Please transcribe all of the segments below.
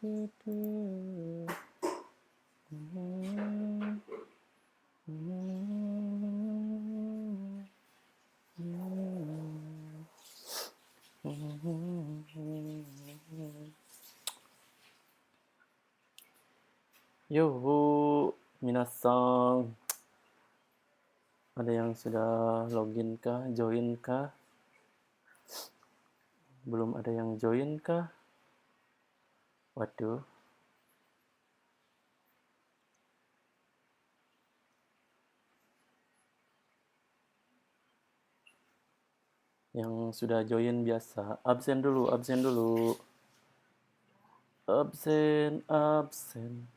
Yo, minasan. Ada yang sudah login kah? Join kah? Belum ada yang join kah? Waduh. Yang sudah join biasa. Absen dulu, absen dulu. Absen, absen.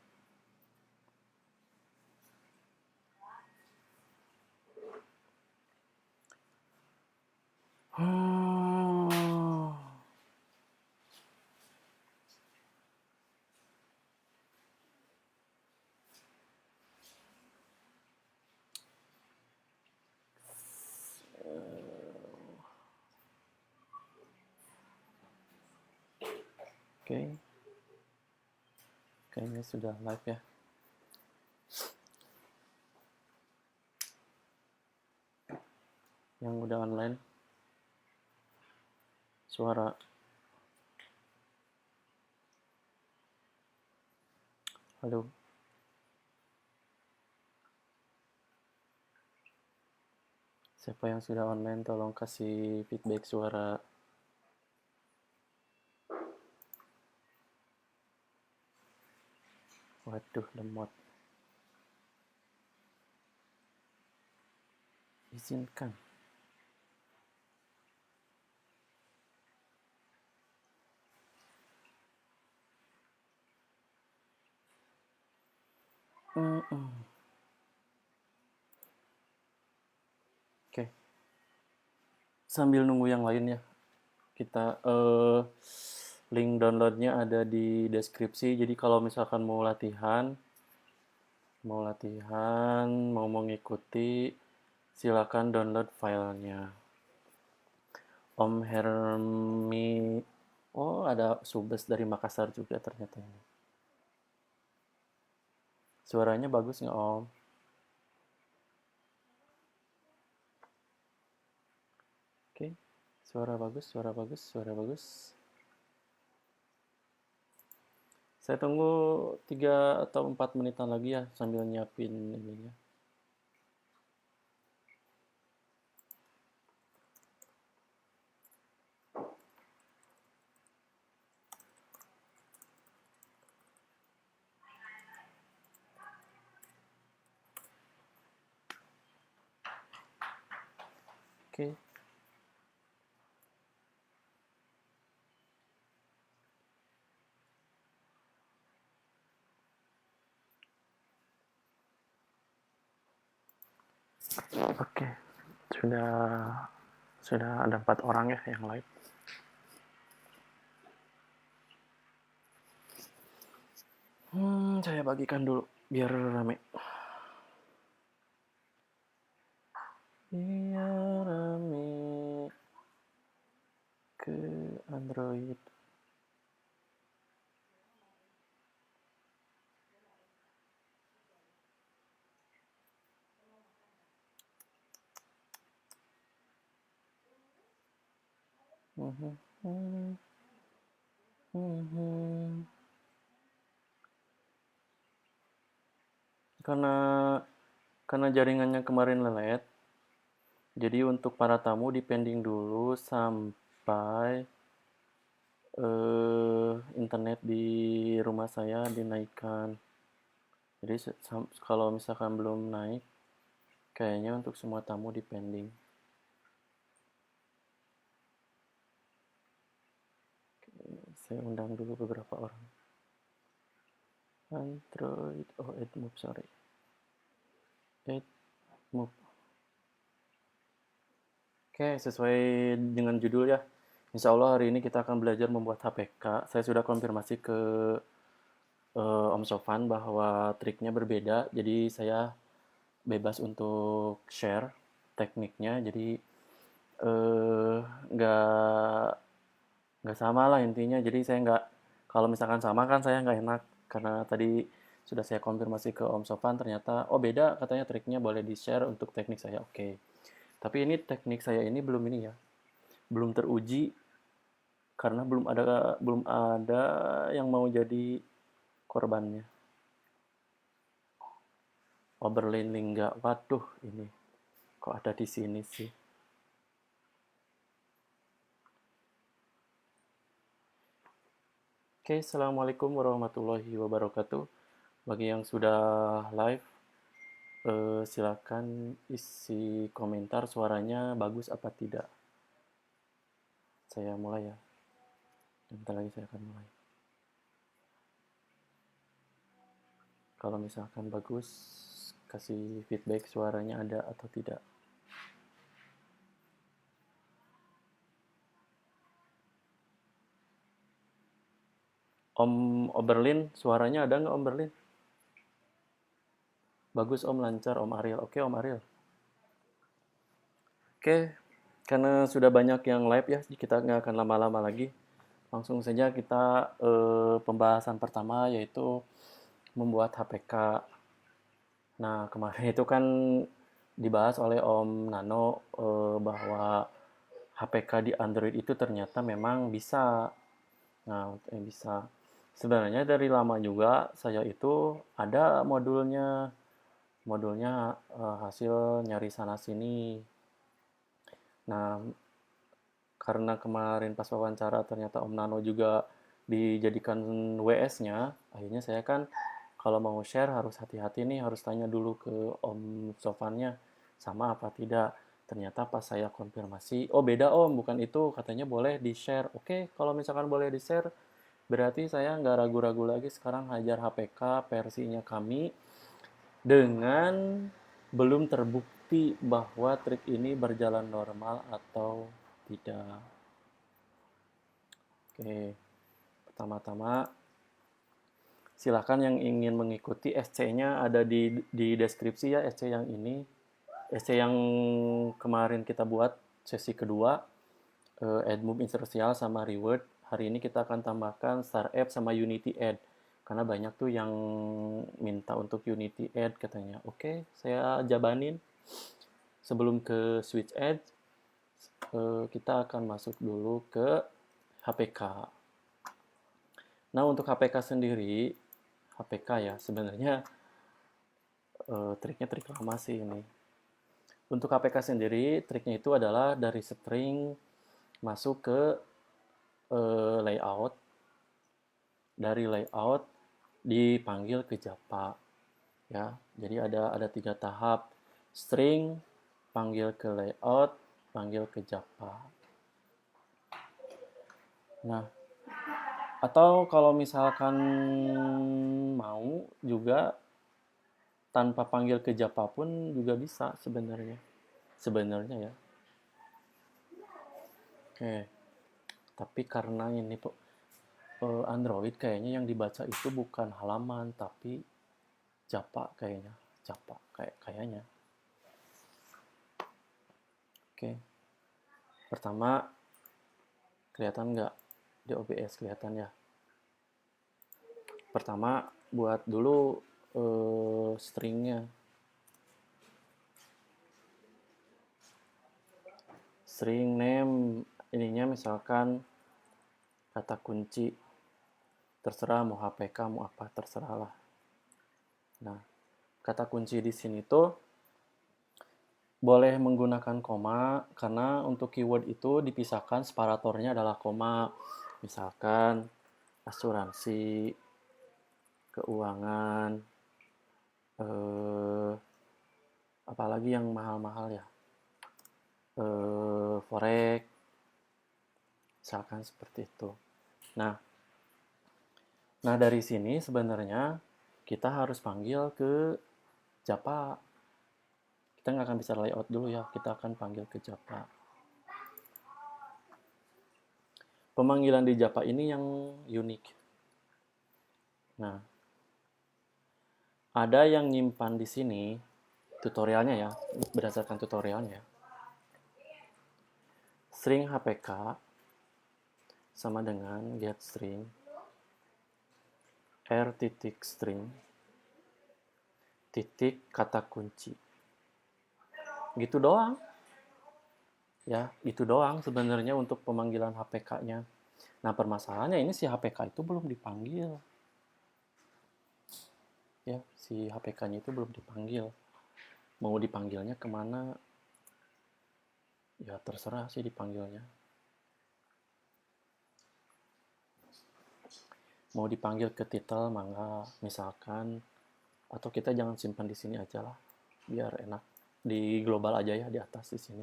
Oke. Kayaknya sudah live ya. Yang udah online. Suara. Halo. Siapa yang sudah online tolong kasih feedback suara. Waduh, lemot. Izinkan. Oke. Sambil nunggu yang lain ya. Kita link downloadnya ada di deskripsi. Jadi kalau misalkan mau mengikuti, silakan download filenya. Om Hermi, oh ada Subes dari Makassar juga ternyata ini. Suaranya bagus nggak Om? Oke, suara bagus, suara bagus, suara bagus. Saya tunggu 3 atau 4 menitan lagi ya sambil nyiapin ininya. Oke. Oke, sudah ada 4 orang ya yang live. Saya bagikan dulu biar rame. Biar rame ke Android. Karena jaringannya kemarin lelet, jadi untuk para tamu dipending dulu sampai internet di rumah saya dinaikkan. Jadi kalau misalkan belum naik, kayaknya untuk semua tamu dipending. Saya undang dulu beberapa orang. Android, add move, sorry. Add move. Oke, sesuai dengan judul ya. Insya Allah hari ini kita akan belajar membuat HPK. Saya sudah konfirmasi ke Om Sofan bahwa triknya berbeda. Jadi saya bebas untuk share tekniknya. Jadi nggak sama lah intinya. Jadi saya nggak, Kalau misalkan sama kan saya nggak enak, karena tadi sudah saya konfirmasi ke Om Sofan, ternyata, oh beda katanya triknya boleh di-share untuk teknik saya, oke. Tapi ini teknik saya ini belum ini ya, belum teruji, karena belum ada yang mau jadi korbannya. Oberlin Lingga, waduh ini kok ada di sini sih. Oke, assalamualaikum warahmatullahi wabarakatuh. Bagi yang sudah live, silakan isi komentar suaranya bagus apa tidak. Saya mulai ya. Bentar lagi saya akan mulai. Kalau misalkan bagus, kasih feedback suaranya ada atau tidak. Om Oberlin, suaranya ada nggak Om Berlin? Bagus Om, lancar Om Ariel. Oke Om Ariel. Oke, karena sudah banyak yang live ya, kita nggak akan lama-lama lagi. Langsung saja kita pembahasan pertama yaitu membuat HPK. Nah, kemarin itu kan dibahas oleh Om Nano bahwa HPK di Android itu ternyata memang bisa. Nah, bisa. Sebenarnya dari lama juga saya itu ada modulnya. Modulnya hasil nyari sana sini. Nah, karena kemarin pas wawancara ternyata Om Nano juga dijadikan WS-nya, akhirnya saya kan kalau mau share harus hati-hati nih, harus tanya dulu ke Om Sofanya sama apa tidak. Ternyata pas saya konfirmasi, oh beda Om, bukan itu, katanya boleh di-share. Oke, kalau misalkan boleh di-share, berarti saya nggak ragu-ragu lagi sekarang hajar HPK versinya kami dengan belum terbukti bahwa trik ini berjalan normal atau tidak. Oke, pertama-tama silakan yang ingin mengikuti SC-nya ada di deskripsi ya, SC yang ini. SC yang kemarin kita buat sesi kedua, add move inertial sama reward. Hari ini kita akan tambahkan star app sama unity add. Karena banyak tuh yang minta untuk unity add katanya. Oke, saya jabanin. Sebelum ke switch add, kita akan masuk dulu ke HPK. Nah, untuk HPK sendiri, HPK ya, sebenarnya triknya trik lama sih ini. Untuk HPK sendiri, triknya itu adalah dari string masuk ke layout. Dari layout dipanggil ke Japa. Ya, jadi ada 3 tahap. String, panggil ke layout, panggil ke Japa. Nah, atau kalau misalkan mau juga tanpa panggil ke Japa pun juga bisa sebenarnya. Sebenarnya ya. Oke. Tapi karena ini Android kayaknya yang dibaca itu bukan halaman tapi Japa kayaknya. Japa kayaknya. Oke. Pertama, kelihatan nggak di OBS kelihatan ya. Pertama buat dulu stringnya. String name ininya misalkan kata kunci, terserah mau HPK mau apa terserah lah. Nah, kata kunci di sini tuh boleh menggunakan koma karena untuk keyword itu dipisahkan separatornya adalah koma. Misalkan asuransi, keuangan, apalagi yang mahal-mahal ya, forex, misalkan seperti itu. Nah, dari sini sebenarnya kita harus panggil ke Japa. Kita nggak akan bisa layout dulu ya, kita akan panggil ke Japa. Pemanggilan di Japa ini yang unik. Nah, ada yang nyimpan di sini tutorialnya ya, berdasarkan tutorialnya. String HPK sama dengan get string R titik string titik kata kunci. Gitu doang. Ya, itu doang sebenarnya untuk pemanggilan HPK-nya. Nah, permasalahannya ini si HPK itu belum dipanggil. Ya, si HPK-nya itu belum dipanggil. Mau dipanggilnya kemana? Ya, terserah sih dipanggilnya. Mau dipanggil ke titel, mangga, misalkan. Atau kita jangan simpan di sini aja lah. Biar enak. Di global aja ya, di atas di sini.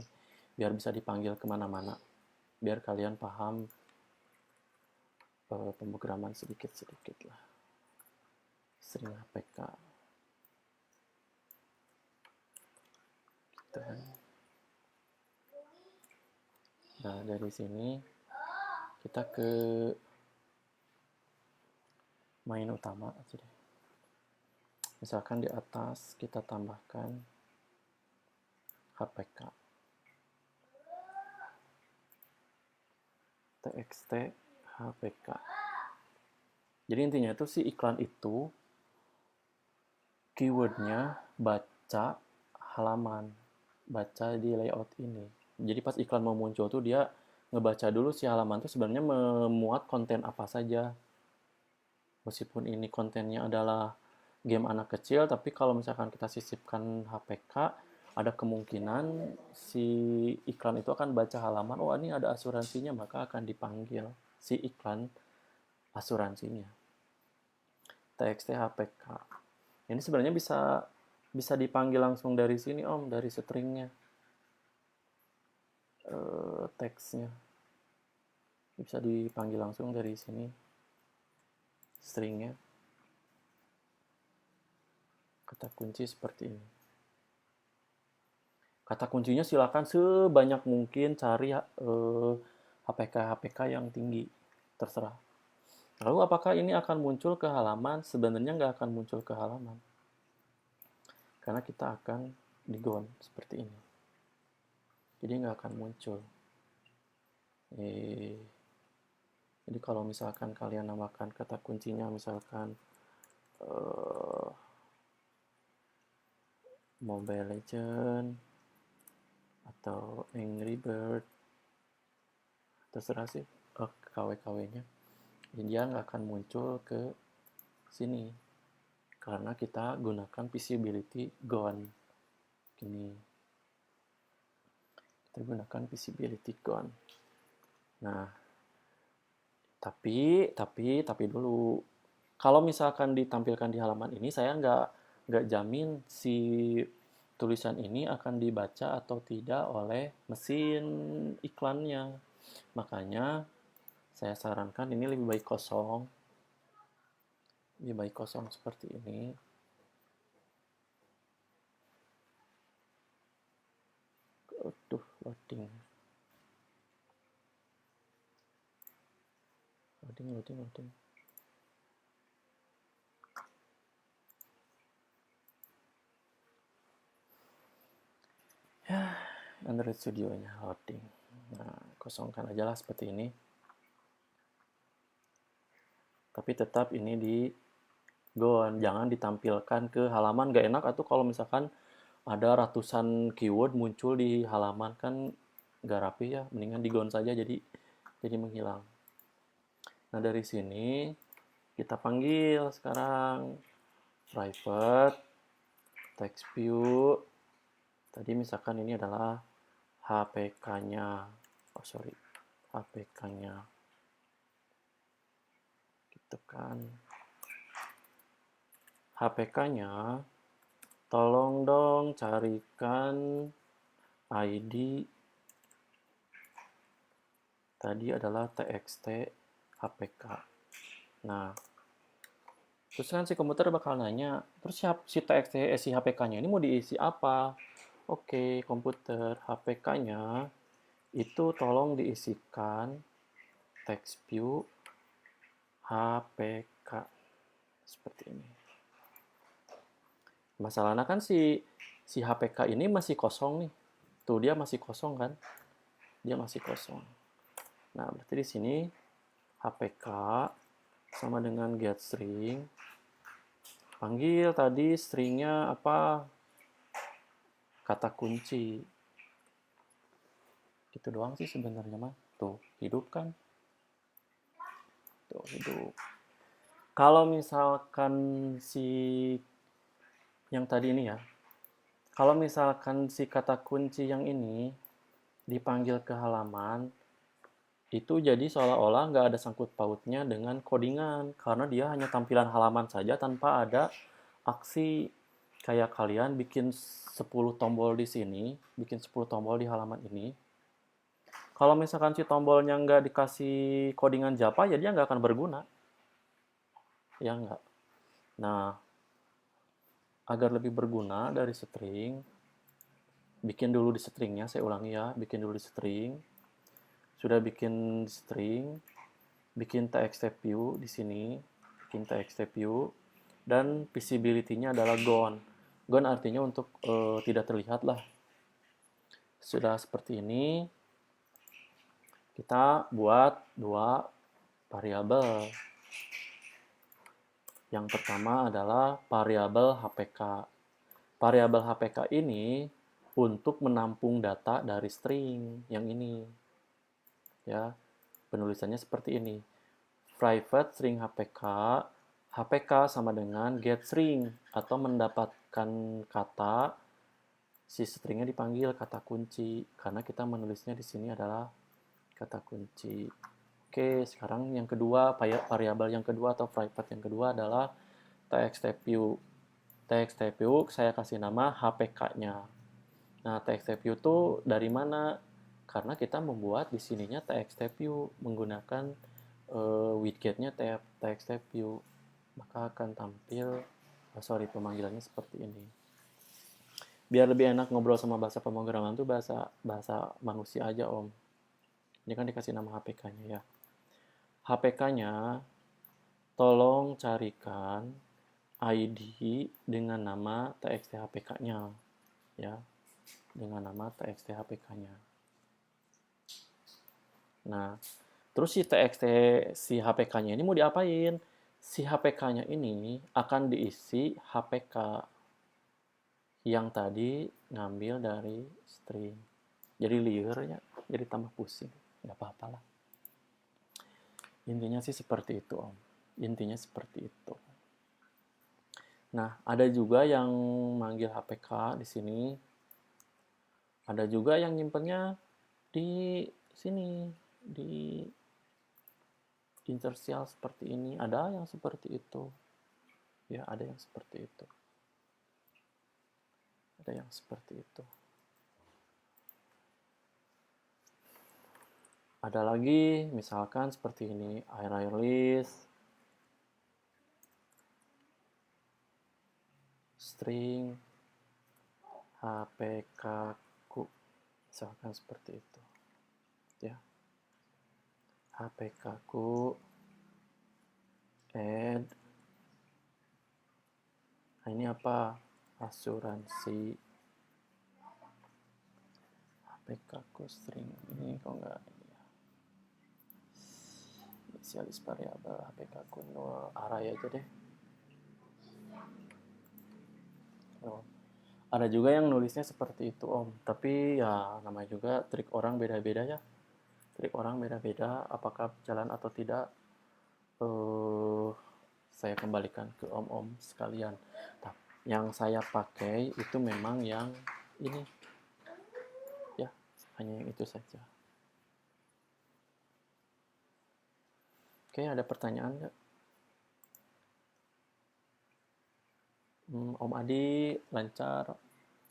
Biar bisa dipanggil kemana-mana. Biar kalian paham pemrograman sedikit-sedikit lah. String HPK. Gitu kan. Nah, dari sini kita ke main utama aja deh. Misalkan di atas kita tambahkan HPK. TXT HPK. Jadi intinya itu si iklan itu keywordnya baca halaman, baca di layout ini. Jadi pas iklan mau muncul tuh dia ngebaca dulu si halaman tuh sebenarnya memuat konten apa saja. Meskipun ini kontennya adalah game anak kecil, tapi kalau misalkan kita sisipkan HPK, ada kemungkinan si iklan itu akan baca halaman, oh ini ada asuransinya, maka akan dipanggil si iklan asuransinya. TXT HPK. Ini sebenarnya bisa bisa dipanggil langsung dari sini Om, dari stringnya. Teksnya. Bisa dipanggil langsung dari sini. Stringnya. Kata kunci seperti ini. Kata kuncinya silakan sebanyak mungkin cari HPK-HPK yang tinggi. Terserah. Lalu apakah ini akan muncul ke halaman? Sebenarnya nggak akan muncul ke halaman. Karena kita akan digone seperti ini. Jadi nggak akan muncul. Jadi kalau misalkan kalian namakan kata kuncinya misalkan Mobile Legend atau Angry Bird, terserah sih KW-KW-nya. Jadi dia nggak akan muncul ke sini karena kita gunakan visibility gone. Gini. Kita gunakan visibility gone. Nah, tapi dulu. Kalau misalkan ditampilkan di halaman ini, saya nggak jamin si tulisan ini akan dibaca atau tidak oleh mesin iklannya. Makanya saya sarankan ini lebih baik kosong. Lebih baik kosong seperti ini. Aduh, loading. Loading. Ya, Android Studio-nya loading. Nah, kosongkan aja lah seperti ini. Tapi tetap ini di gone, jangan ditampilkan ke halaman, gak enak atau kalau misalkan ada ratusan keyword muncul di halaman kan gak rapi ya, mendingan di gone saja jadi menghilang. Nah dari sini kita panggil sekarang private text view. Tadi misalkan ini adalah HPK-nya, HPK-nya, gitu kan. HPK-nya tolong dong carikan ID tadi adalah txt HPK. Nah, terus kan si komputer bakal nanya, terus si txt si HPK-nya ini mau diisi apa? Oke, komputer HPK-nya itu tolong diisikan text view HPK seperti ini. Masalahnya kan si HPK ini masih kosong nih. Tuh dia masih kosong kan? Dia masih kosong. Nah, berarti di sini HPK sama dengan get string. Panggil tadi stringnya apa? Kata kunci. Itu doang sih sebenarnya mah. Tuh, hidup kan? Tuh, hidup. Kalau misalkan si yang tadi ini ya, kalau misalkan si kata kunci yang ini dipanggil ke halaman, itu jadi seolah-olah nggak ada sangkut pautnya dengan codingan, karena dia hanya tampilan halaman saja tanpa ada aksi. Kayak kalian bikin 10 tombol di sini, bikin 10 tombol di halaman ini. Kalau misalkan si tombolnya nggak dikasih codingan Java, ya dia nggak akan berguna. Ya nggak? Nah, agar lebih berguna dari string, bikin dulu di stringnya, saya ulangi ya, bikin dulu di string. Sudah bikin string, bikin txt view di sini, bikin txt view, dan visibility-nya adalah gone. Gone artinya untuk tidak terlihat lah. Sudah seperti ini, kita buat dua variabel. Yang pertama adalah variabel HPK. Variabel HPK ini untuk menampung data dari string yang ini. Ya, penulisannya seperti ini. Private string HPK, HPK sama dengan get string atau mendapatkan kata si stringnya dipanggil kata kunci karena kita menulisnya di sini adalah kata kunci. Oke, sekarang yang kedua, variabel yang kedua atau private yang kedua adalah txtview. Txtview saya kasih nama HPK-nya. Nah, txtview itu dari mana? Karena kita membuat di sininya txtview menggunakan widgetnya txtview. Maka akan tampil, pemanggilannya seperti ini. Biar lebih enak ngobrol sama bahasa pemrograman tuh bahasa manusia aja, Om. Ini kan dikasih nama HPK-nya ya. HPK-nya tolong carikan ID dengan nama txt HPK-nya ya. Dengan nama txt HPK-nya. Nah, terus si HPK-nya ini mau diapain? Si HPK-nya ini akan diisi HPK yang tadi ngambil dari string. Jadi liarnya jadi tambah pusing. Nggak apa-apa lah. Intinya sih seperti itu, Om. Intinya seperti itu. Nah, ada juga yang manggil HPK di sini. Ada juga yang nyimpennya di sini, di interstitial seperti ini. Ada yang seperti itu. Ya, ada yang seperti itu. Ada yang seperti itu. Ada lagi, misalkan seperti ini, air list, string, HPK ku, misalkan seperti itu. Ya. HPK ku, add, nah ini apa? Asuransi. HPK ku string, ini kok nggak inisialis variabel HPK ku 0 array aja deh. Oh. Ada juga yang nulisnya seperti itu, Om. Tapi ya namanya juga trik orang beda-beda ya. Trik orang beda-beda. Apakah jalan atau tidak? Saya kembalikan ke Om-Om sekalian. Yang saya pakai itu memang yang ini. Ya, hanya yang itu saja. Oke, ada pertanyaan nggak? Om Adi lancar,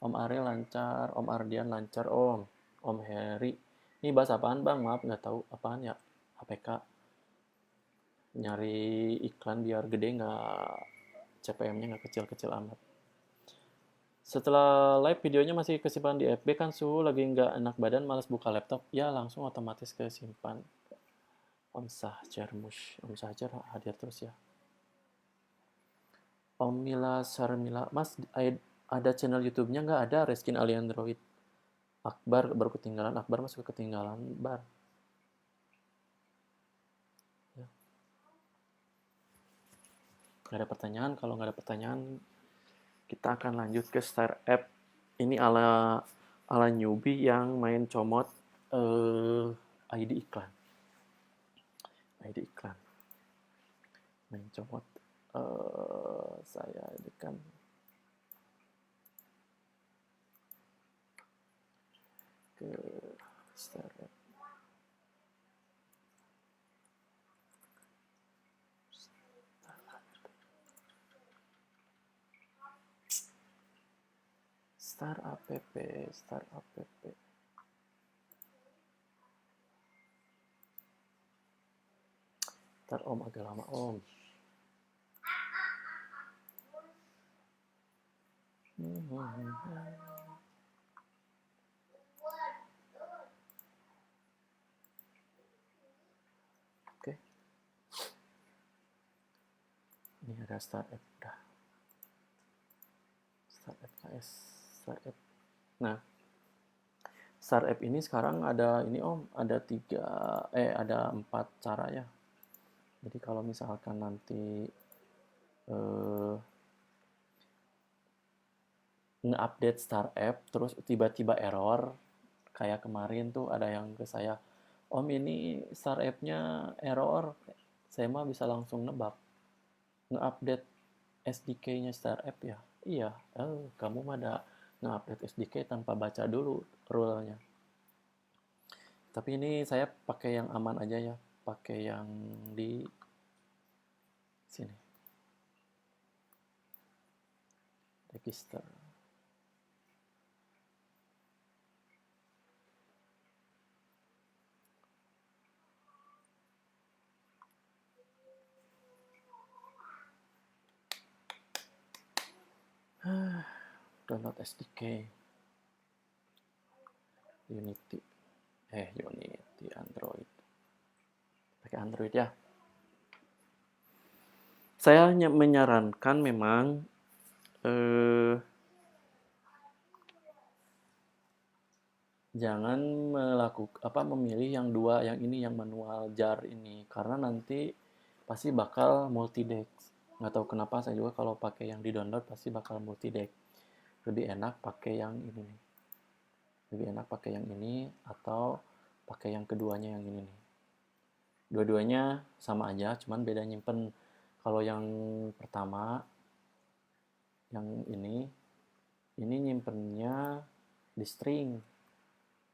Om Ariel lancar, Om Ardian lancar, Om Heri. Ini bahas apaan bang? Maaf nggak tahu apaan ya. HPK. Nyari iklan biar gede nggak CPM-nya nggak kecil-kecil amat. Setelah live videonya masih kesimpan di FB kan suhu lagi nggak enak badan malas buka laptop ya langsung otomatis kesimpan. Om Sahjar Om Sahjar hadir terus ya. Om Mila Sarmila, Mas ada channel YouTube-nya nggak? Ada, Reskin Ali Android. Akbar baru ketinggalan, Akbar masuk ketinggalan, Bar. Ya. nggak ada pertanyaan. Kalau nggak ada pertanyaan, kita akan lanjut ke startup. Ini ala newbie yang main comot ID iklan. ID iklan. Main comot. Saya ini kan ke startup. Start app. Ntar Om agak lama Om. Oke. Ini ada startup udah. Startup KS, startup. Nah, startup ini sekarang ada ini Om, ada 4 cara ya. Jadi kalau misalkan nanti nge-update startup terus tiba-tiba error, kayak kemarin tuh ada yang ke saya, Om ini startup-nya error, saya mah bisa langsung nebak, nge-update SDK-nya startup ya. Iya, kamu mah ada nge-update SDK tanpa baca dulu rule-nya. Tapi ini saya pakai yang aman aja ya, pakai yang di sini. Register. Download SDK. Unity Android. Pakai Android ya. Saya menyarankan memang jangan memilih yang dua, yang ini yang manual jar ini, karena nanti pasti bakal multi deck. Nggak tahu kenapa saya juga kalau pakai yang di download pasti bakal multi deck. Lebih enak pakai yang ini nih. Lebih enak pakai yang ini atau pakai yang keduanya yang ini nih. Dua-duanya sama aja, cuman beda nyimpen. Kalau yang pertama, yang ini nyimpennya di string.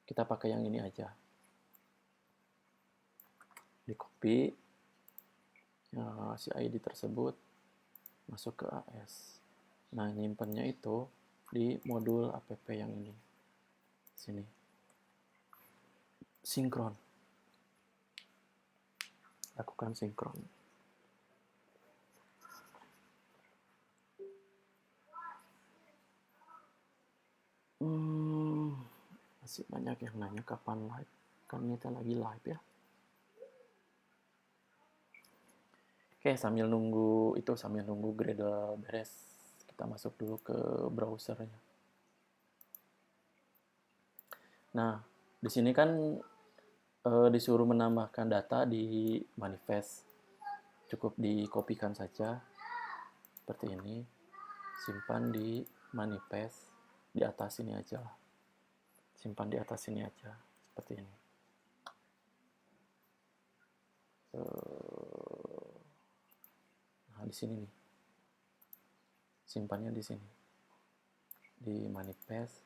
Kita pakai yang ini aja. Di copy si ID tersebut masuk ke AS. Nah, nyimpennya itu di modul app yang ini. Sini. Sinkron. Lakukan sinkron. Masih banyak yang nanya kapan live. Kan kita lagi live ya. Oke, sambil nunggu Gradle beres, kita masuk dulu ke browsernya. Nah, di sini kan disuruh menambahkan data di manifest. Cukup dikopikan saja seperti ini, simpan di manifest di atas ini aja. Simpan di atas ini aja seperti ini. Nah, di sini nih. Simpannya di sini. Di manifest,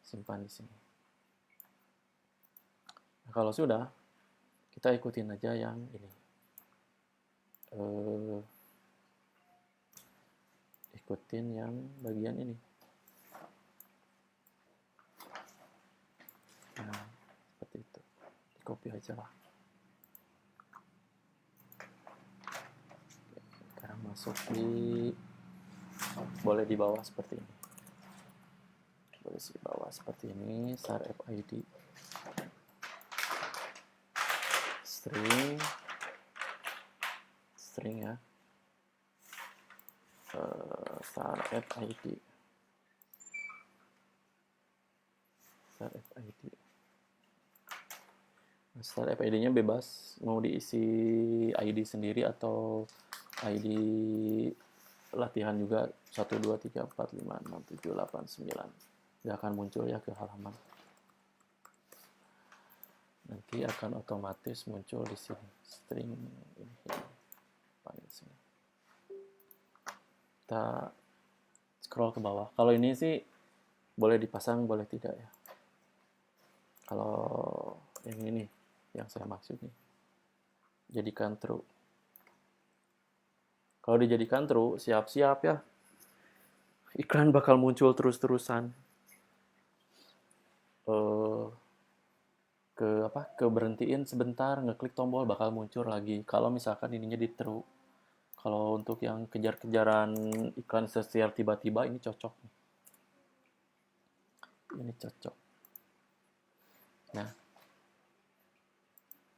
simpan di sini. Nah, kalau sudah, kita ikutin aja yang ini. Ikutin yang bagian ini. Nah, seperti itu. Di copy aja lah. Sekarang masuk boleh di bawah seperti ini. Boleh di bawah seperti ini. Startup ID. String ya. Startup ID. Startup ID-nya bebas, mau diisi ID sendiri atau ID latihan juga 1, 2, 3, 4, 5, 6, 7, 8, 9. Dia akan muncul ya ke halaman. Nanti akan otomatis muncul di sini string ini. Paling sini. Kita scroll ke bawah. Kalau ini sih boleh dipasang, boleh tidak ya. Kalau yang ini yang saya maksud nih, jadikan true. Kalau dijadikan true, siap-siap ya. Iklan bakal muncul terus-terusan. Ke berhentiin sebentar, ngeklik tombol bakal muncul lagi. Kalau misalkan ininya di true. Kalau untuk yang kejar-kejaran iklan sosial tiba-tiba ini cocok. Ini cocok. Nah,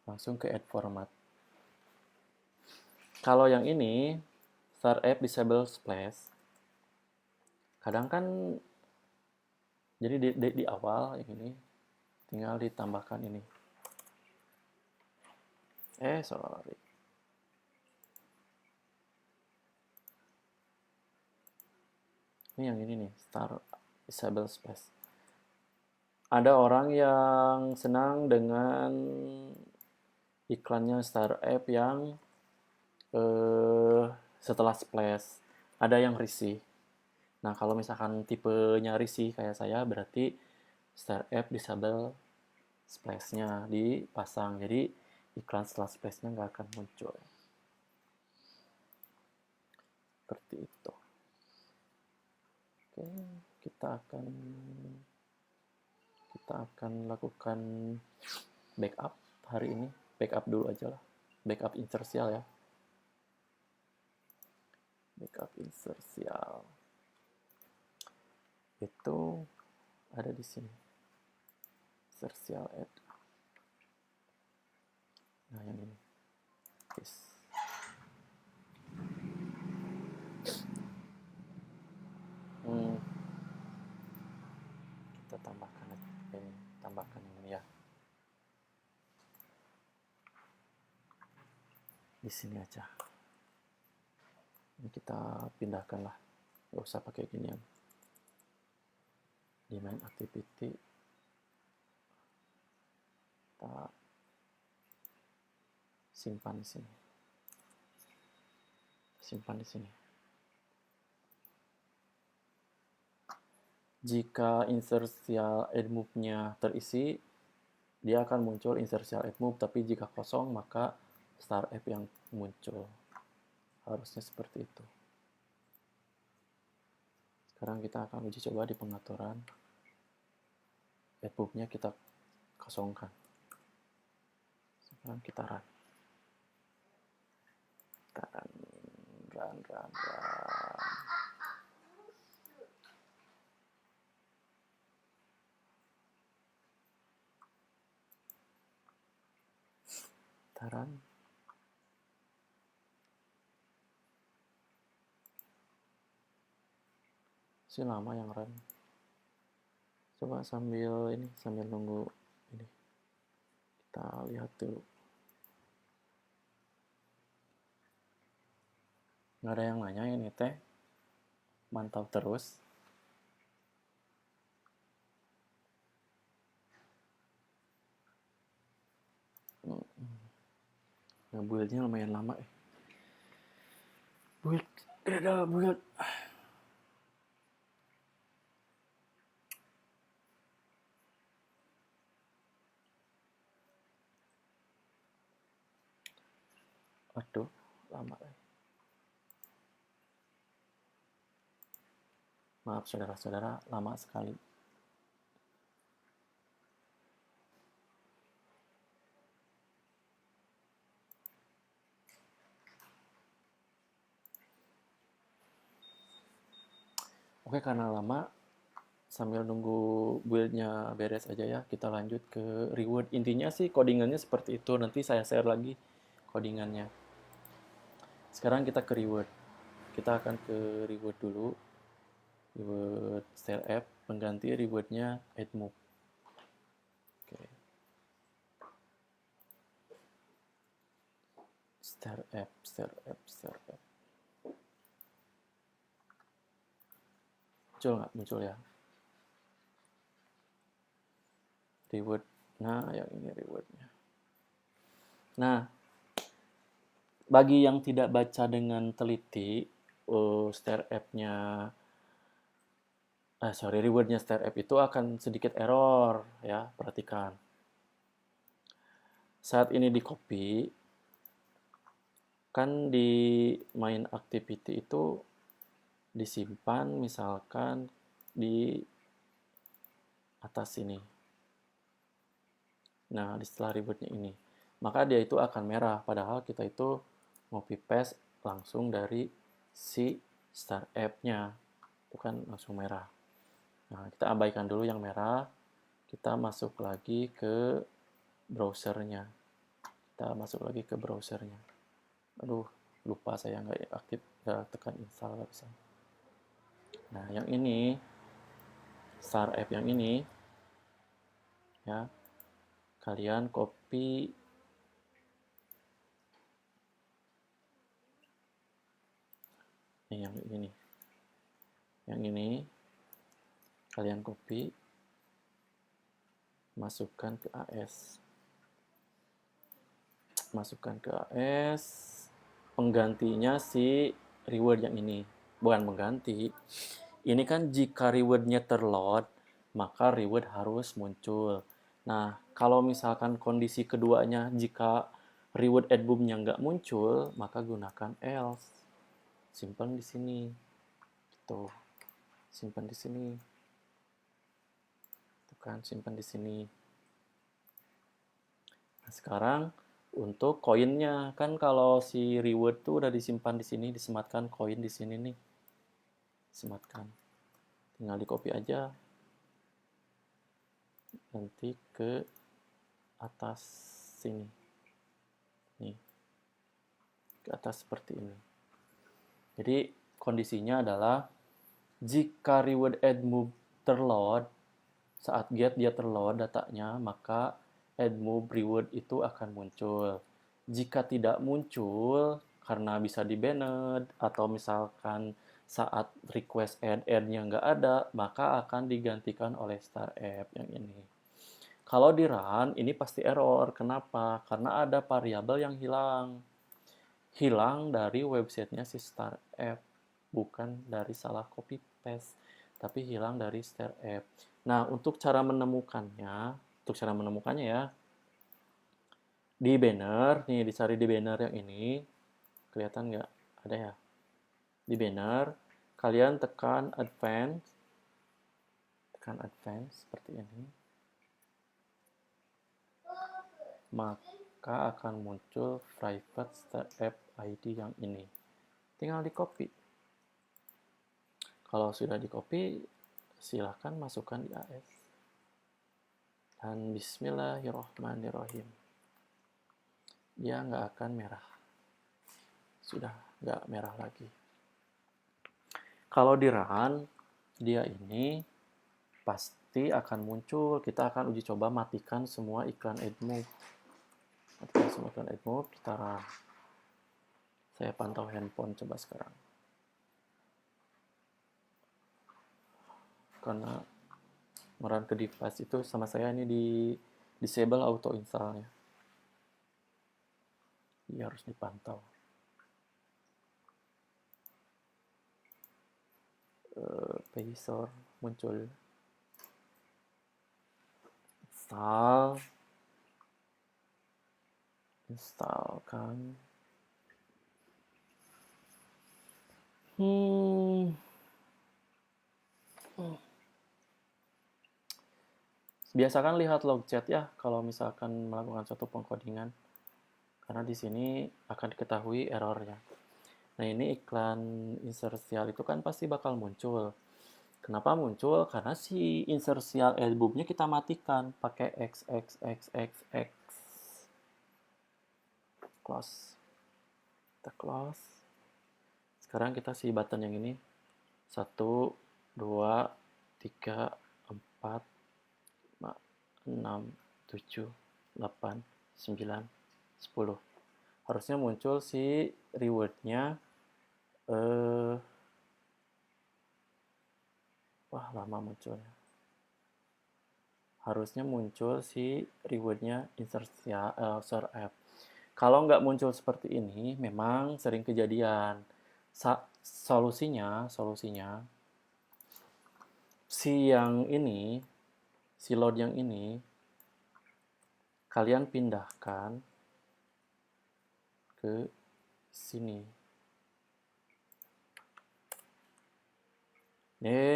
langsung ke add format. Kalau yang ini start app disable splash. Kadang kan jadi di awal yang ini tinggal ditambahkan ini. Sorry. Ini yang ini nih, start disable splash. Ada orang yang senang dengan iklannya start app yang setelah splash. Ada yang risih. Nah, kalau misalkan tipenya risih kayak saya, berarti start app disable splash-nya dipasang. Jadi iklan setelah splash-nya nggak akan muncul. Seperti itu. Oke, kita akan lakukan backup hari ini. Backup dulu aja lah. Backup insersial ya. Backup insersial. Itu ada di sini. Insersial add. Nah, yang ini. Yes. Kita tambahkan ini ya. Di sini aja. Ini kita pindahkan lah. Nggak usah pakai ginian. Di main activity kita simpan di sini. Simpan di sini. Jika insertial add move-nya terisi, dia akan muncul insertial add move, tapi jika kosong maka start app yang muncul. Harusnya seperti itu. Sekarang kita akan uji coba di pengaturan. Add move-nya kita kosongkan. Sekarang kita run. Kita run. Kita run. Si lama yang run. Coba sambil nunggu ini. Kita lihat dulu. Nggak ada yang nanya ini teh. Mantau terus. Nah, build-nya lumayan lama build. Aduh, lama. Maaf saudara-saudara, lama sekali. Oke, karena lama, sambil nunggu build-nya beres aja ya, kita lanjut ke reward. Intinya sih codingannya seperti itu, nanti saya share lagi codingannya. Sekarang kita ke reward. Kita akan ke reward dulu. Reward style app, pengganti rewardnya add move. Oke. Style app. Muncul nggak? Muncul ya. Reward. Nah, yang ini rewardnya. Nah, bagi yang tidak baca dengan teliti, Star App-nya, rewardnya Star App itu akan sedikit error ya, perhatikan. Saat ini di copy, kan di main activity itu disimpan misalkan di atas sini. Nah, di setelah rewardnya ini. Maka dia itu akan merah, padahal kita itu copy paste langsung dari si Star App-nya. Itu kan langsung merah. Nah, kita abaikan dulu yang merah. Kita masuk lagi ke browsernya. Kita masuk lagi ke browsernya. Aduh, lupa saya nggak aktif, nggak tekan install, nggak bisa. Nah, yang ini, Star App yang ini, ya, kalian copy yang ini. Yang ini, kalian copy, masukkan ke AS. Masukkan ke AS, penggantinya si reward yang ini. Bukan mengganti. Ini kan jika rewardnya terload, maka reward harus muncul. Nah, kalau misalkan kondisi keduanya, jika reward adboom-nya nggak muncul, maka gunakan else. Simpan di sini. Tuh, simpan di sini. Tuh kan, simpan di sini. Nah, sekarang untuk koinnya, kan kalau si reward tuh udah disimpan di sini, disematkan koin di sini nih. Sematkan. Tinggal di copy aja. Nanti ke atas sini. Nih. Ke atas seperti ini. Jadi kondisinya adalah jika reward add move terload, saat get dia terload datanya, maka add move reward itu akan muncul. Jika tidak muncul karena bisa di banned atau misalkan saat request add-nya nggak ada, maka akan digantikan oleh Star App yang ini. Kalau di run, ini pasti error. Kenapa? Karena ada variabel yang hilang. Hilang dari websitenya si Star App. Bukan dari salah copy paste, tapi hilang dari Star App. Nah, untuk cara menemukannya ya, di banner, nih dicari di banner yang ini, kelihatan nggak? Ada ya? Di banner, kalian tekan advance seperti ini. Maka akan muncul private Star App ID yang ini. Tinggal di copy. Kalau sudah di copy, silahkan masukkan di AS. Dan bismillahirrahmanirrahim. Dia nggak akan merah. Sudah nggak merah lagi. Kalau di run, dia ini pasti akan muncul. Kita akan uji coba matikan semua iklan AdMove. Matikan semua iklan AdMove, kita run. Saya pantau handphone coba sekarang. Karena merun ke device itu sama saya ini di disable auto installnya. Dia harus dipantau. Paysor muncul. Installkan. Biasakan lihat log chat ya kalau misalkan melakukan suatu pengkodingan. Karena di sini akan diketahui errornya. Nah, ini iklan insersial itu kan pasti bakal muncul. Kenapa muncul? Karena si insersial albumnya kita matikan pakai XXXXX. Close. Kita close. Sekarang kita si button yang ini. 1, 2, 3, 4, 5, 6, 7, 8, 9, 10. Harusnya muncul si rewardnya lama munculnya. Harusnya muncul si rewardnya insert app. Kalau nggak muncul seperti ini, memang sering kejadian. Solusinya si yang ini, si load yang ini, kalian pindahkan ke sini.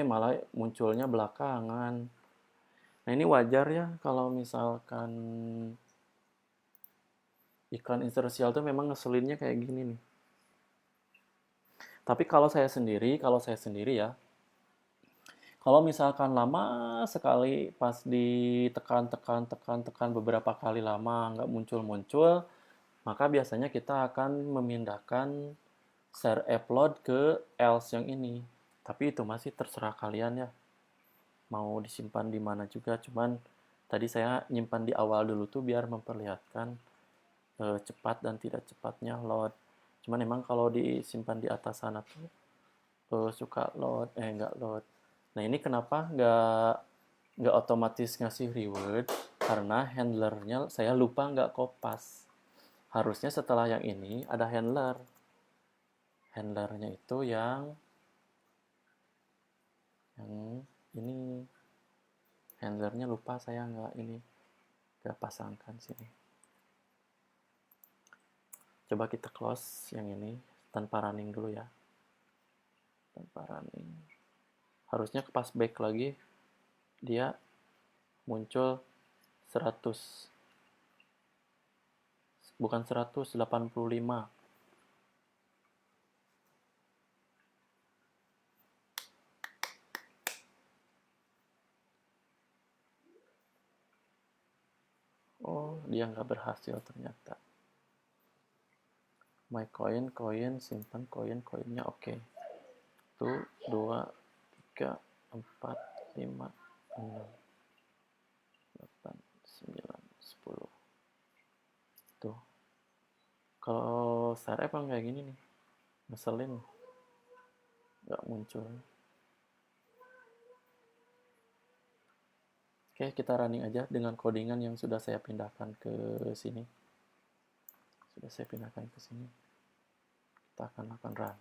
Malah munculnya belakangan. Nah, ini wajar ya kalau misalkan iklan interstisial tuh memang ngeselinnya kayak gini nih. Tapi kalau saya sendiri ya, kalau misalkan lama sekali pas ditekan beberapa kali lama nggak muncul-muncul, maka biasanya kita akan memindahkan share upload ke else yang ini. Tapi itu masih terserah kalian ya. Mau disimpan di mana juga, cuman tadi saya nyimpan di awal dulu tuh biar memperlihatkan cepat dan tidak cepatnya load. Cuman emang kalau disimpan di atas sana tuh suka nggak load. Nah, ini kenapa nggak otomatis ngasih reward, karena handlernya saya lupa nggak kopas. Harusnya setelah yang ini ada handlernya itu yang ini. Handlernya lupa saya nggak pasangkan sini. Coba kita close yang ini tanpa running dulu ya. Tanpa running. Harusnya pas back lagi dia muncul 100. Bukan 100, 85. Oh, dia nggak berhasil ternyata. My coin, simpan koinnya oke. 1, 2, 3, 4, 5, 6, 8, 9, 10. Tuh. Kalau Sarep kan kayak gini nih. Ngeselin. Nggak muncul. Oke, kita running aja dengan codingan yang sudah saya pindahkan ke sini. Sudah saya pindahkan ke sini. Kita akan lakukan run.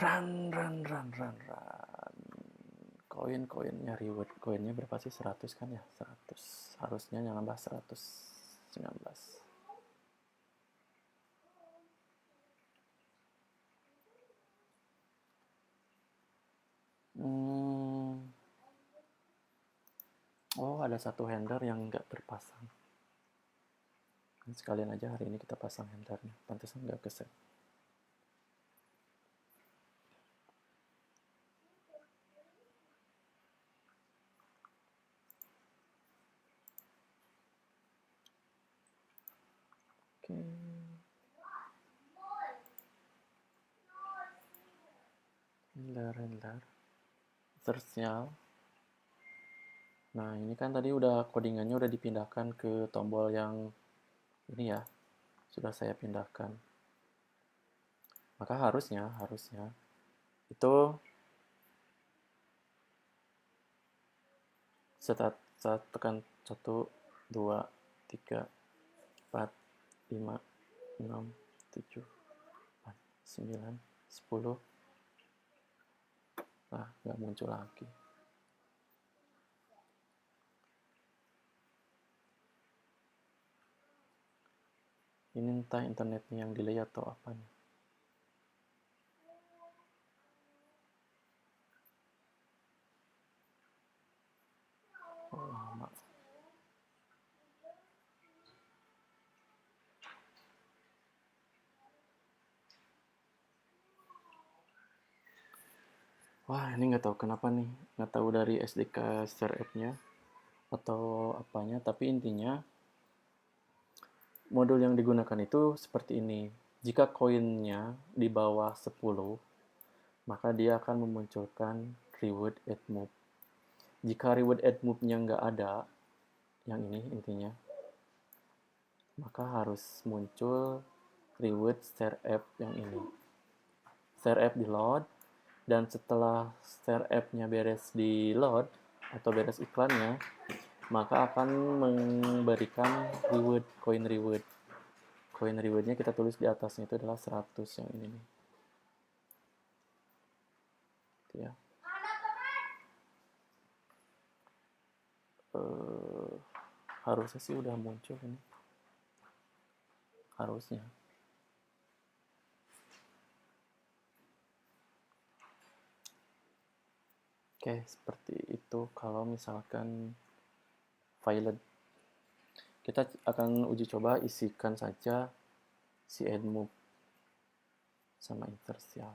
Run. Koinnya reward. Koinnya berapa sih? 100 kan ya? 100. Harusnya nambah 119. Oh, ada satu handler yang nggak terpasang. Sekalian aja hari ini kita pasang handlernya. Pantesan nggak keset. Oke. Handler. Search-nya. Nah, ini kan tadi udah codingannya udah dipindahkan ke tombol yang ini ya. Sudah saya pindahkan. Maka harusnya itu saat tekan 1, 2, 3, 4, 5, 6, 7, 8, 9, 10. Nah, nggak muncul lagi. Ini entah internetnya yang delay atau apa nih. Oh, lama. Wah, ini nggak tahu kenapa nih. Nggak tahu dari SDK share app-nya atau apanya, tapi intinya modul yang digunakan itu seperti ini. Jika koinnya di bawah 10, maka dia akan memunculkan reward at move. Jika reward at move-nya nggak ada, yang ini intinya, maka harus muncul reward share app yang ini. share app di load, dan setelah share app-nya beres di load atau beres iklannya, maka akan memberikan reward, koin reward. Koin rewardnya kita tulis di atasnya itu adalah 100 yang ini nih. Gitu ya. Harusnya sih udah muncul ini. Harusnya. Oke, seperti itu kalau misalkan violet. Kita akan uji coba isikan saja si add move sama interstitial.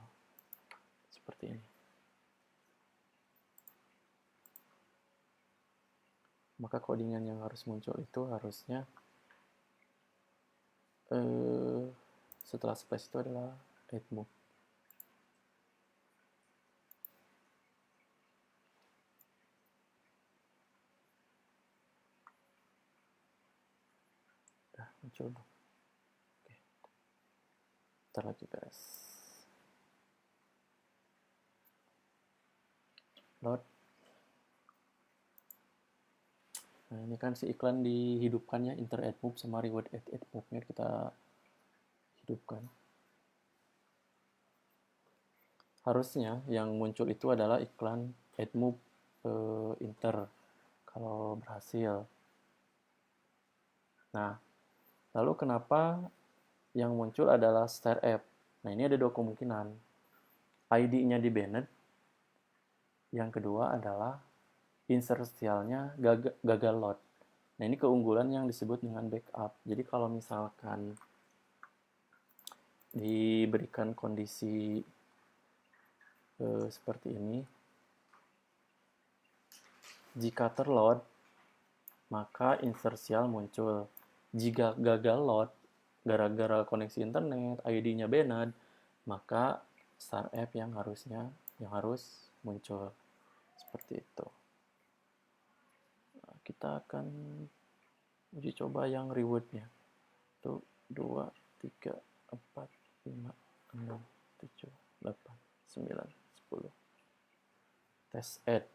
Seperti ini. Maka codingan yang harus muncul itu harusnya setelah splash itu adalah add move. Muncul dong. Oke. Ntar lagi beres. Load. Nah, ini kan si iklan dihidupkan ya, inter add move sama reward add move-nya kita hidupkan. Harusnya yang muncul itu adalah iklan add move inter kalau berhasil. Nah, lalu kenapa yang muncul adalah start app? Nah, ini ada dua kemungkinan. ID-nya di banned. Yang kedua adalah insertialnya gagal load. Nah, ini keunggulan yang disebut dengan backup. Jadi kalau misalkan diberikan kondisi seperti ini, jika terload, maka insertial muncul. Jika gagal load, gara-gara koneksi internet, ID-nya banned, maka start app yang harus muncul. Seperti itu. Nah, kita akan uji coba yang rewardnya. Itu 2, 3, 4, 5, 6, 7, 8, 9, 10. Test add.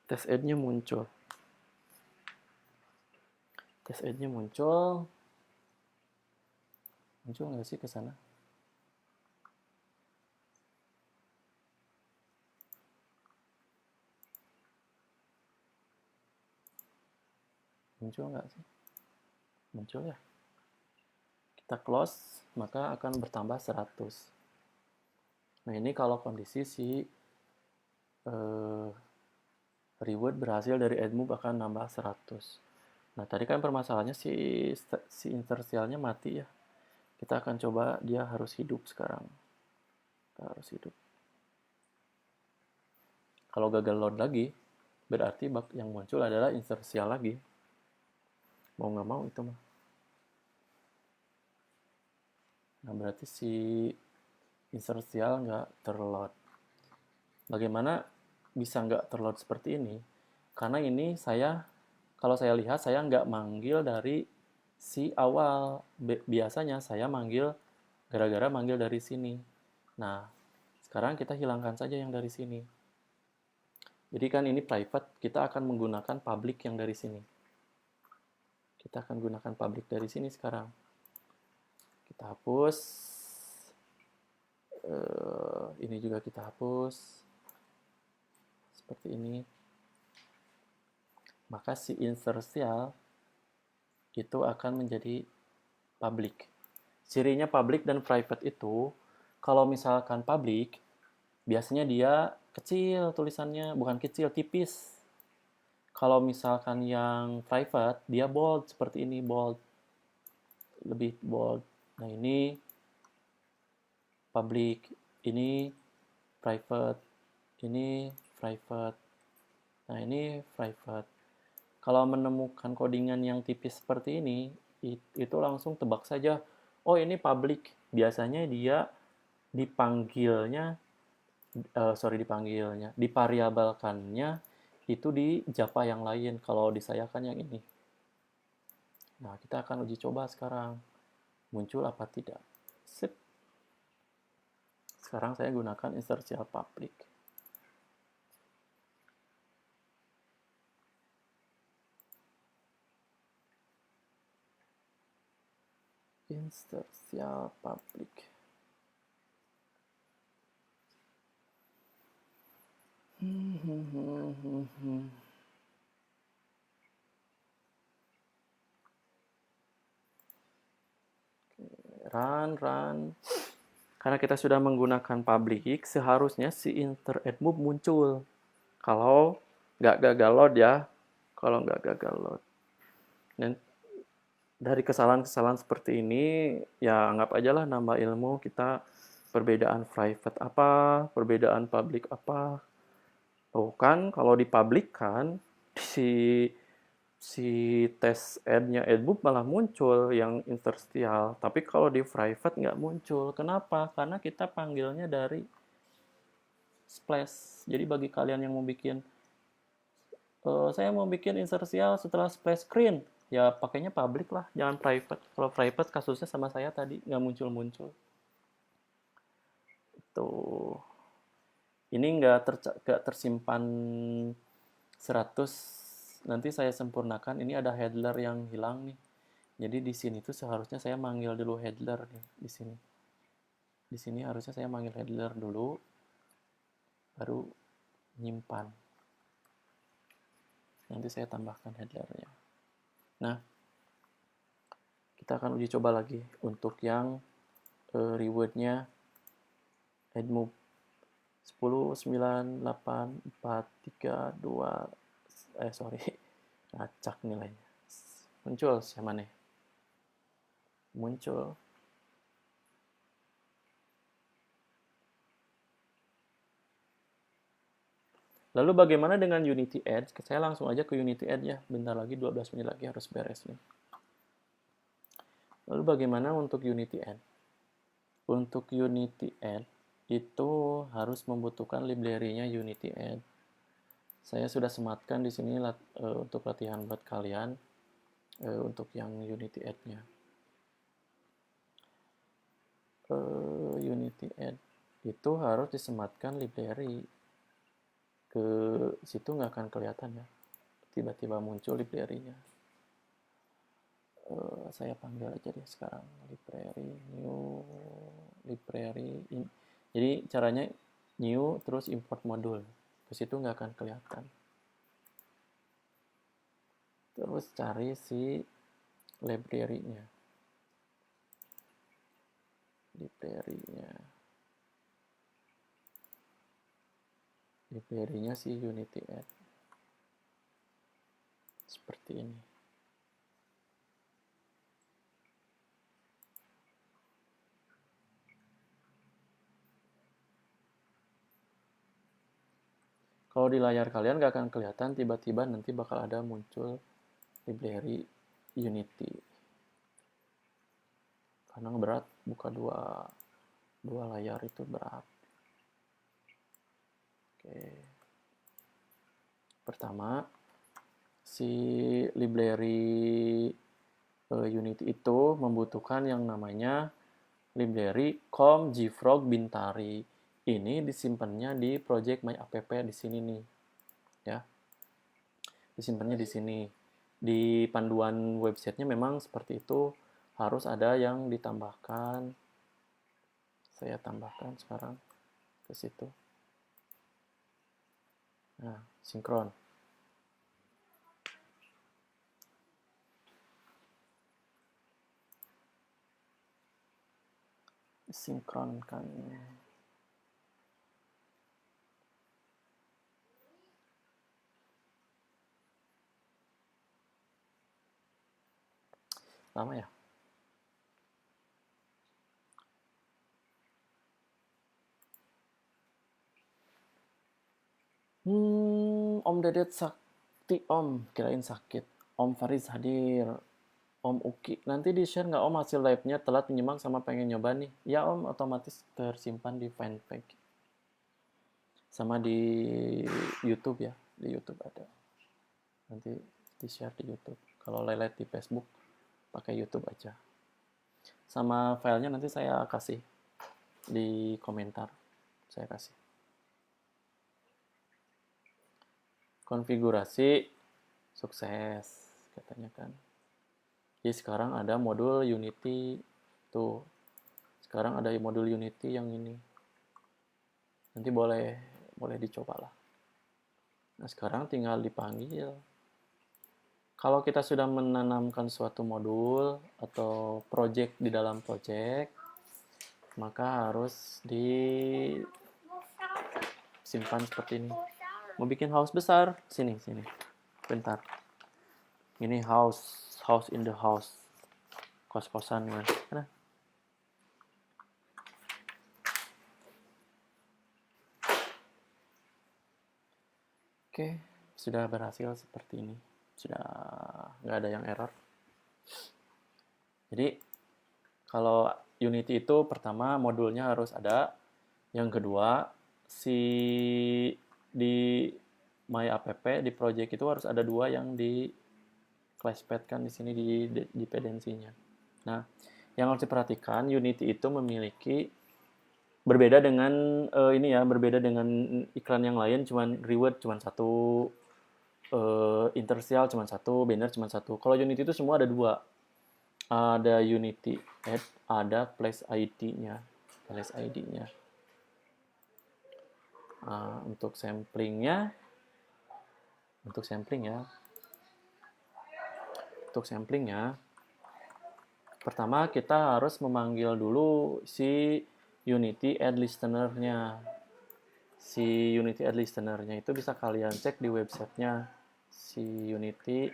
Test add-nya muncul. Test add-nya muncul. Muncul nggak sih ke sana? Muncul nggak sih? Muncul ya. Kita close, maka akan bertambah 100. Nah, ini kalau kondisi si reward berhasil dari add move akan nambah 100. Nah, tadi kan permasalahannya si interstitialnya mati ya. Kita akan coba dia harus hidup sekarang. Kita harus hidup. Kalau gagal load lagi, berarti bug yang muncul adalah interstitial lagi. Mau nggak mau itu mah. Nah, berarti si interstitial nggak terload. Bagaimana bisa nggak terload seperti ini? Karena ini kalau saya lihat, saya nggak manggil dari si awal. Biasanya saya manggil gara-gara manggil dari sini. Nah, sekarang kita hilangkan saja yang dari sini. Jadi kan ini private, kita akan menggunakan public yang dari sini. Kita akan gunakan public dari sini sekarang. Kita hapus. Ini juga kita hapus. Seperti ini. Maka si interstitial itu akan menjadi public. Cirinya public dan private itu, kalau misalkan public, biasanya dia kecil tulisannya, bukan kecil, tipis. Kalau misalkan yang private, dia bold, seperti ini, bold. Lebih bold. Nah, ini public, ini private, ini private. Nah, ini private. Kalau menemukan codingan yang tipis seperti ini, itu langsung tebak saja, oh ini public. Biasanya dia divariabelkannya itu di Java yang lain. Kalau di saya kan yang ini. Nah, kita akan uji coba sekarang. Muncul apa tidak. Sip. Sekarang saya gunakan inertial public. Inertial public. Run. Karena kita sudah menggunakan public, seharusnya si inter-add-move muncul. Kalau nggak gagal load ya. Kalau nggak gagal load. Dan dari kesalahan-kesalahan seperti ini, ya anggap aja lah nambah ilmu kita perbedaan private apa, perbedaan public apa. Oh kan, kalau di public kan, si tes add-nya add-book malah muncul yang interstitial. Tapi kalau di private nggak muncul. Kenapa? Karena kita panggilnya dari splash. Jadi bagi kalian yang mau bikin, saya mau bikin interstitial setelah splash screen, ya pakainya public lah, jangan private. Kalau private kasusnya sama saya tadi, nggak muncul-muncul. Tuh. Ini nggak tersimpan 100, nanti saya sempurnakan. Ini ada handler yang hilang nih. Jadi di sini tuh seharusnya saya manggil dulu handler nih di sini. Di sini harusnya saya manggil handler dulu, baru nyimpan. Nanti saya tambahkan handlernya. Nah, kita akan uji coba lagi untuk yang rewardnya add move 10, 9, 8, 4, 3, 2, ngacak nilainya. Muncul siapa nih? Muncul. Lalu bagaimana dengan Unity Add? Saya langsung aja ke Unity Add ya. Bentar lagi, 12 menit lagi harus beres nih. Lalu bagaimana untuk Unity Add? Untuk Unity Add itu harus membutuhkan library-nya Unity Add. Saya sudah sematkan di sini untuk latihan buat kalian untuk yang Unity Add-nya. Unity Add itu harus disematkan library. Ke situ nggak akan kelihatan ya. Tiba-tiba muncul library-nya. Saya panggil aja deh sekarang library new library. Jadi caranya new terus import modul. Ke situ nggak akan kelihatan. Terus cari si library-nya. Library-nya si Unity Add. Seperti ini. Kalau di layar kalian nggak akan kelihatan, tiba-tiba nanti bakal ada muncul library Unity. Karena berat, buka dua layar itu berat. Oke. Pertama, si library Unity itu membutuhkan yang namanya library com jfrog bintari. Ini disimpannya di project myapp di sini nih. Ya. Disimpannya di sini. Di panduan websitenya memang seperti itu, harus ada yang ditambahkan. Saya tambahkan sekarang ke situ. Nah, sinkron. Sinkronkan. Lama ya? Om Dedet sakti Om, kirain sakit. Om Faris hadir. Om Uki, nanti di-share nggak Om hasil live-nya? Telat menyimak sama pengen nyoba nih. Ya Om, otomatis tersimpan di fanpage. Sama di YouTube ya, di YouTube ada. Nanti di-share di YouTube. Kalau highlight di Facebook, pakai YouTube aja. Sama filenya nanti saya kasih. di komentar saya kasih. Konfigurasi sukses katanya kan. Jadi sekarang ada modul Unity tuh. Sekarang ada modul Unity yang ini. Nanti boleh dicoba lah. Nah, sekarang tinggal dipanggil. Kalau kita sudah menanamkan suatu modul atau project di dalam project, maka harus disimpan seperti ini. Mau bikin house besar, sini. Bentar. Ini house in the house. Kos-kosan kan. Nah. Oke, sudah berhasil seperti ini. Sudah nggak ada yang error. Jadi kalau Unity itu pertama modulnya harus ada. Yang kedua, di My App di project itu harus ada 2 yang di classpath kan di sini di dependensinya. Nah, yang harus diperhatikan Unity itu memiliki berbeda dengan berbeda dengan iklan yang lain, cuman reward cuman 1, interstitial cuman 1, banner cuman 1. Kalau Unity itu semua ada 2. Ada Unity Add, ada Place ID-nya. Untuk samplingnya, pertama kita harus memanggil dulu si Unity Add Listener-nya. Si Unity Add Listener-nya itu bisa kalian cek di websitenya. Si Unity,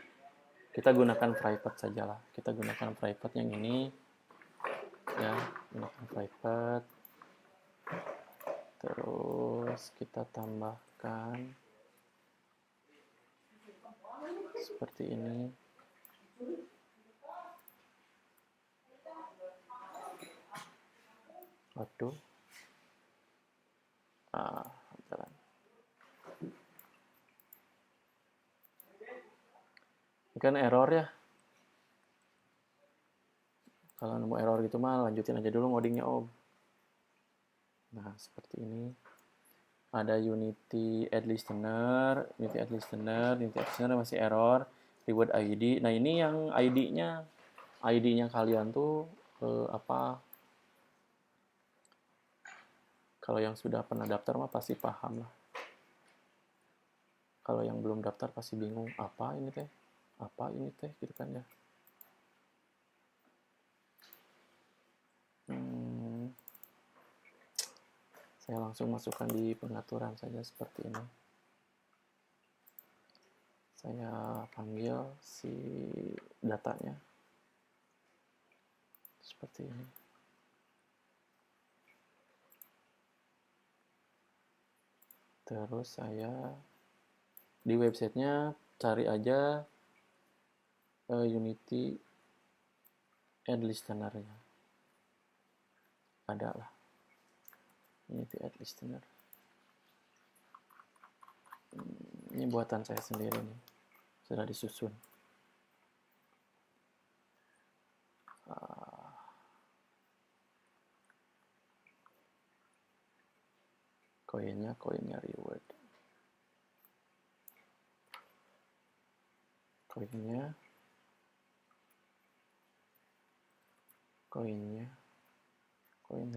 kita gunakan private sajalah. Kita gunakan private yang ini. Ya, gunakan private. Terus kita tambahkan seperti ini. Waduh. Jalan. Ini kan error ya. Kalau nemu error gitu mah lanjutin aja dulu ngodingnya Om. Nah, seperti ini. Ada Unity Add Listener masih error. Reward ID. Nah, ini yang ID-nya kalian tuh apa? Kalau yang sudah pernah daftar mah pasti paham lah. Kalau yang belum daftar pasti bingung, apa ini teh gitu kan ya. Saya langsung masukkan di pengaturan saja seperti ini. Saya panggil si datanya seperti ini. Terus saya di websitenya cari aja Unity Add Listener-nya. Ada lah. Unity Add Listener. Ini buatan saya sendiri nih. Sudah disusun. Koinnya reward. Koin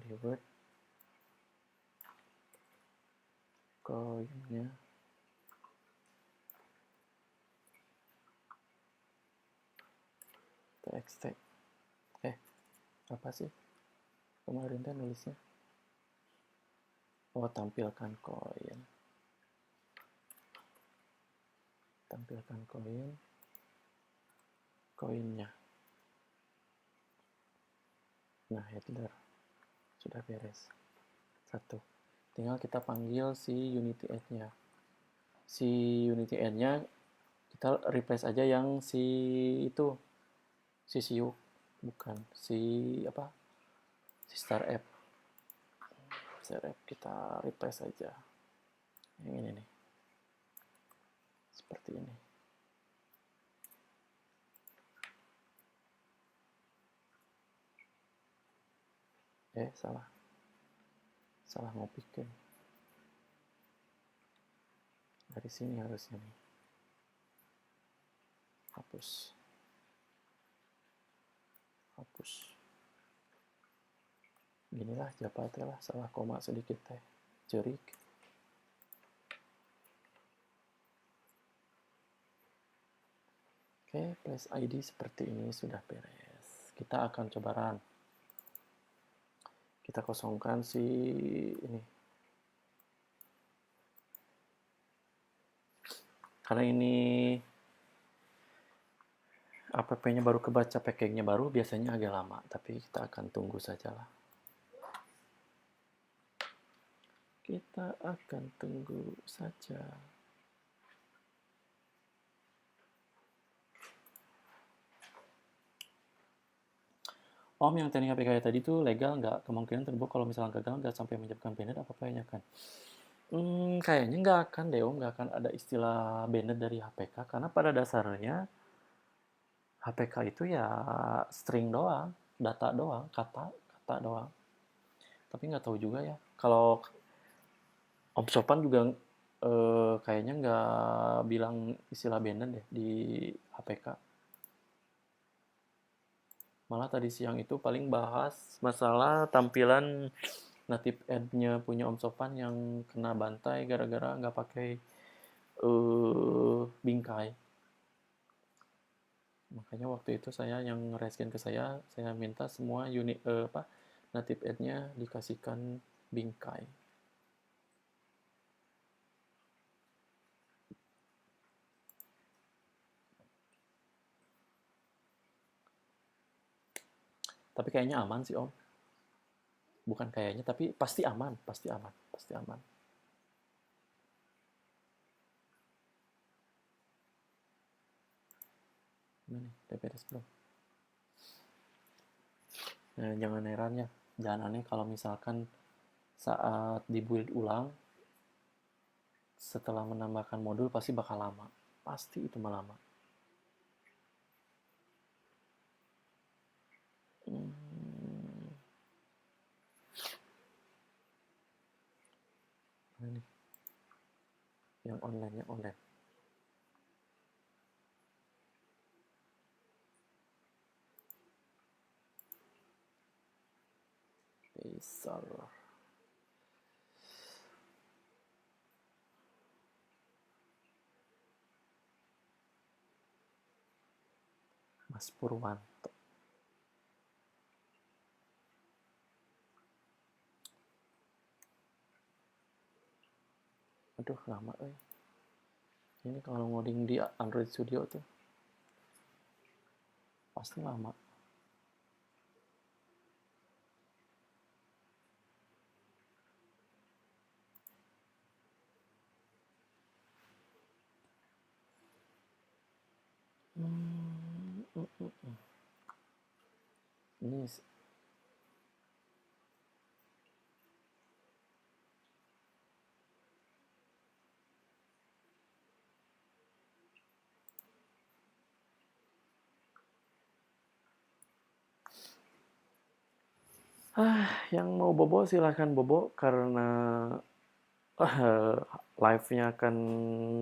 reward. Koinnya txt. Apa sih kemarin kan nulisnya? Oh, tampilkan koin. Koinnya. Nah, header sudah beres. 1. Tinggal kita panggil si Unity Add-nya. Si Unity Add-nya kita replace aja yang si Siuk, bukan si Star App. Kita replace aja yang ini nih, seperti ini. Salah. Salah ngopik ya. Dari sini harusnya nih. Hapus. Hapus. Ginilah Japate lah, salah koma sedikit teh. Cerik. Oke, place ID seperti ini sudah beres. Kita akan coba run. Kita kosongkan si ini. Karena ini app-nya baru kebaca, packingnya baru, biasanya agak lama. Tapi kita akan tunggu saja lah. Kita akan tunggu saja. Om, yang teknik APK tadi tuh legal nggak? Kemungkinan terbukti kalau misalnya gagal nggak sampai menyebabkan banned apa apanya kan? Kayaknya nggak akan deh Om, nggak akan ada istilah banned dari HPK karena pada dasarnya HPK itu ya string doang, data doang, kata doang. Tapi nggak tahu juga ya. Kalau Om Sopan juga kayaknya nggak bilang istilah banned deh di HPK. Malah tadi siang itu paling bahas masalah tampilan native ad-nya punya Om Sopan yang kena bantai gara-gara nggak pakai bingkai. Makanya waktu itu saya yang reskin ke saya minta semua unit native ad-nya dikasihkan bingkai. Tapi kayaknya aman sih Om. Bukan kayaknya, tapi pasti aman, pasti aman, pasti aman. Ini nih, udah beres belum? Nah, jangan heran ya, jangan aneh kalau misalkan saat dibuild ulang, setelah menambahkan modul pasti bakal lama. Pasti itu mah lama. Mana nih? Yang online, yang online. Besar. Mas Purwanto. Aduh, lama Ini kalau ngoding di Android Studio tuh pasti lama. Ini yang mau bobo silahkan bobo karena live-nya akan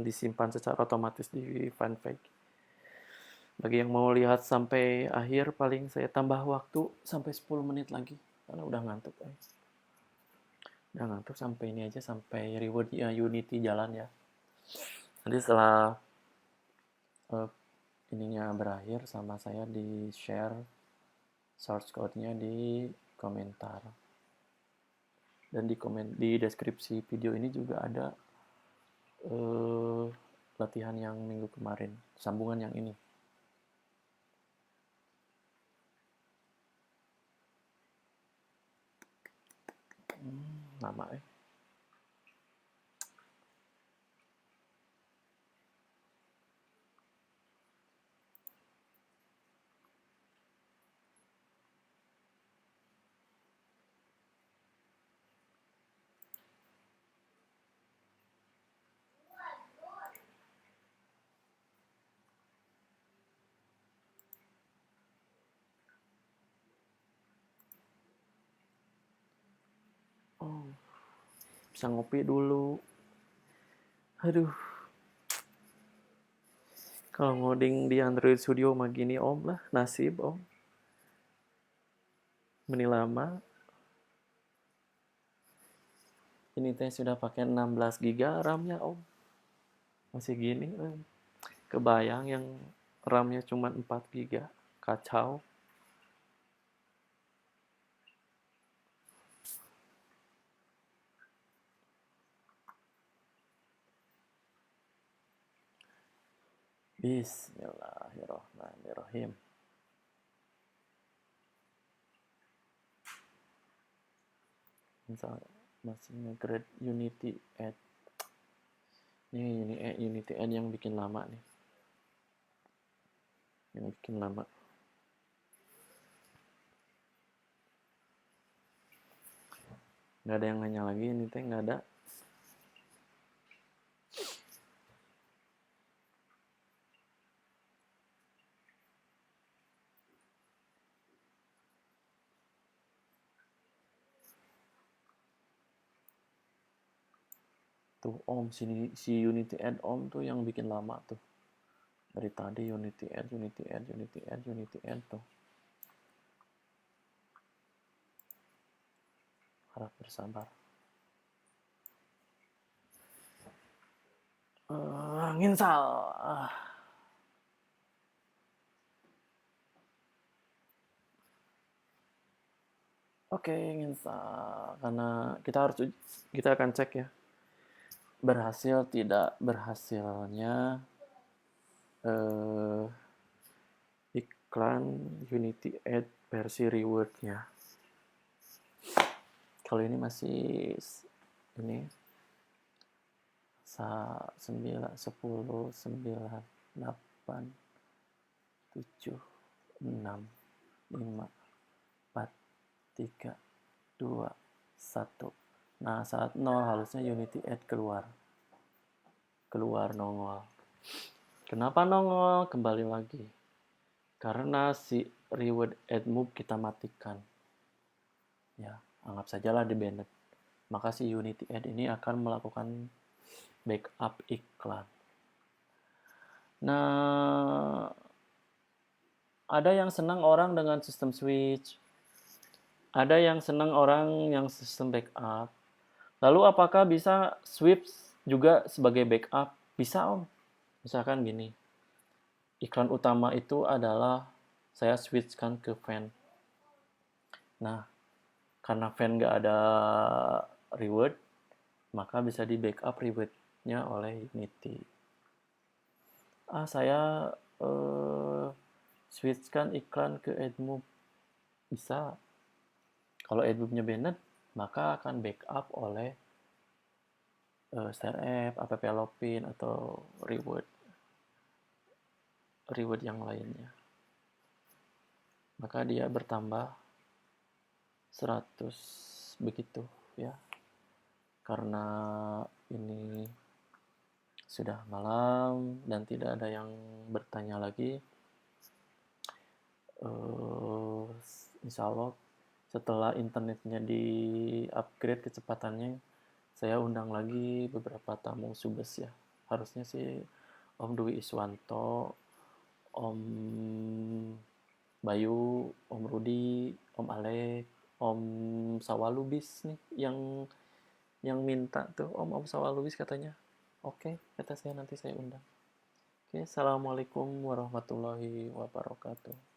disimpan secara otomatis di fanpage. Bagi yang mau lihat sampai akhir, paling saya tambah waktu sampai 10 menit lagi. Karena udah ngantuk. Udah ngantuk sampai ini aja, sampai reward Unity jalan ya. Nanti setelah ininya berakhir, sama saya di-share source code-nya di komentar. Dan di deskripsi video ini juga ada latihan yang minggu kemarin, sambungan yang ini. Lama Oh, bisa ngopi dulu. Aduh, kalau ngoding di Android Studio mah gini om lah, nasib om. Meni lama. Ini teh sudah pakai 16 GB RAM-nya om. Masih gini om. Kebayang yang RAM-nya cuma 4 GB. Kacau. Bismillahirrahmanirrahim. Misalnya masih nge-grade Unity 8. Ini Unity 8 yang bikin lama nih. Yang bikin lama. Nggak ada yang nanya lagi, ini teh nggak ada. Tuh om, si Unity Add om tuh yang bikin lama tuh. Dari tadi Unity Add tuh. Harap bersabar. Nginsal. Oke, nginsal. Karena kita akan cek ya. Berhasil tidak berhasilnya iklan Unity Add versi reward-nya. Kalau ini masih ini 9, 10, 9, 8, 7, 6, 5, 4, 3, 2, 1. Nah, saat 0 harusnya Unity Add keluar nongol. Kenapa nongol? Kembali lagi. Karena si reward add move kita matikan. Ya, anggap sajalah di banned. Maka si Unity Add ini akan melakukan backup iklan. Nah, ada yang senang orang dengan sistem switch. Ada yang senang orang yang sistem backup. Lalu apakah bisa switch juga sebagai backup? Bisa om. Misalkan gini. Iklan utama itu adalah saya switchkan ke fan. Nah, karena fan nggak ada reward, maka bisa di backup reward-nya oleh Unity. Saya switchkan iklan ke AdMove. Bisa. Kalau AdMove-nya banned, maka akan backup oleh StarApp, app Lopin, atau reward yang lainnya. Maka dia bertambah 100 begitu ya. Karena ini sudah malam dan tidak ada yang bertanya lagi, insya Allah setelah internetnya di upgrade kecepatannya, saya undang lagi beberapa tamu subes ya. Harusnya sih Om Dwi Iswanto, Om Bayu, Om Rudi, Om Alek, Om Sawalubis nih yang minta tuh Om Sawalubis katanya. Oke, kata saya nanti saya undang. Oke, assalamualaikum warahmatullahi wabarakatuh.